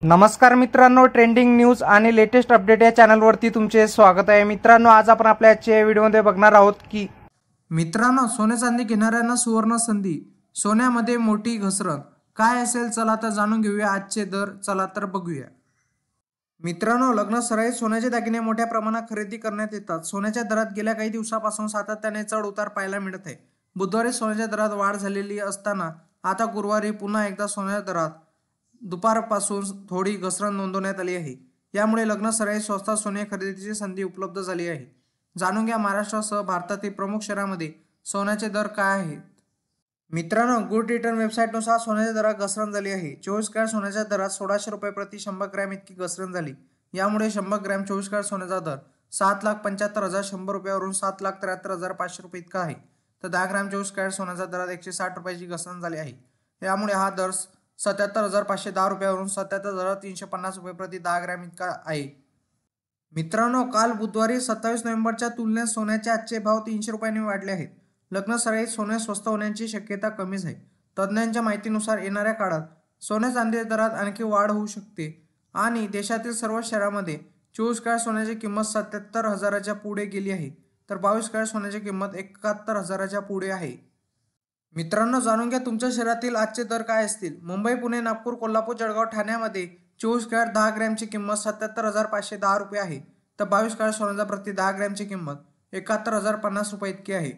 नमस्कार मित्रांनो, trending news आणि लेटेस्ट अपडेट या चॅनलवरती तुमचे स्वागत आहे। मित्रांनो, आज आपण आपल्या आजच्या व्हिडिओमध्ये बघणार आहोत की मित्रांनो, सोने चांदी घेणाऱ्यांना सुवर्ण संधी, सोन्यामध्ये मोठी घसरण काय असेल, चला तर जाणून घेऊया आजचे दर। चला तर बघूया। मित्रांनो, लग्न सराईत सोन्याचे दागिने मोठ्या प्रमाणात खरेदी करण्यात येतात। सोन्याच्या दरात गेल्या काही दिवसांपासून सातत्याने चढ उतार पाहायला मिळत आहे। बुधवारी सोन्याच्या दरात वाढ झालेली असताना आता गुरुवारी पुन्हा एकदा सोन्याच्या दरात दुपारपासून थोडी घसरण नोंदवण्यात आली आहे। यामुळे लग्न सराईत स्वस्तात सोने खरेदीची संधी उपलब्ध झाली आहे। जाणून घ्या महाराष्ट्रासह भारतातील प्रमुख शहरांमध्ये सोन्याचे दर काय आहेत। मित्रांनो, गुड रिटर्न वेबसाईटनुसार सोन्याच्या दरात घसरण झाली आहे। 24 कॅरेट सोन्याच्या दरात 1600 रुपये प्रति 100 ग्रॅम इतकी घसरण झाली। यामुळे 100 ग्रॅम 24 कॅरेट सोन्याचा दर 7,75,100 रुपयावरून 7,73,500 रुपये इतका आहे। तर 10 ग्रॅम 24 कॅरेट सोन्याच्या दरात 160 रुपयाची घसरण झाली आहे। यामुळे हा दर 77,510 रुपयावरून 77,350 रुपये प्रति 10 ग्रॅम इतका आहे। मित्रांनो, काल बुधवारी 27 नोव्हेंबरच्या तुलनेत सोन्याचे आजचे भाव 300 रुपयांनी वाढले आहेत। लग्न सराईत सोने स्वस्त होण्याची शक्यता कमीच आहे। तज्ज्ञांच्या माहितीनुसार येणाऱ्या काळात सोने चांदी दरात आणखी वाढ होऊ शकते आणि देशातील सर्व शहरांमध्ये 24 कॅरेट सोन्याची किंमत 77,000च्या पुढे गेली आहे, तर 22 कॅरेट सोन्याची किंमत 71,000च्या पुढे आहे। मित्रांनो, जाणून घ्या तुमच्या शहरातील आजचे दर काय असतील। मुंबई, पुणे, नागपूर, कोल्हापूर, जळगाव, ठाण्यामध्ये 24 कॅरेट 10 ग्रॅमची किंमत 77,510 रुपये आहे, तर 22 कॅरेट सोन्याचा प्रति 10 ग्रॅमची किंमत 71,050 रुपये इतकी आहे।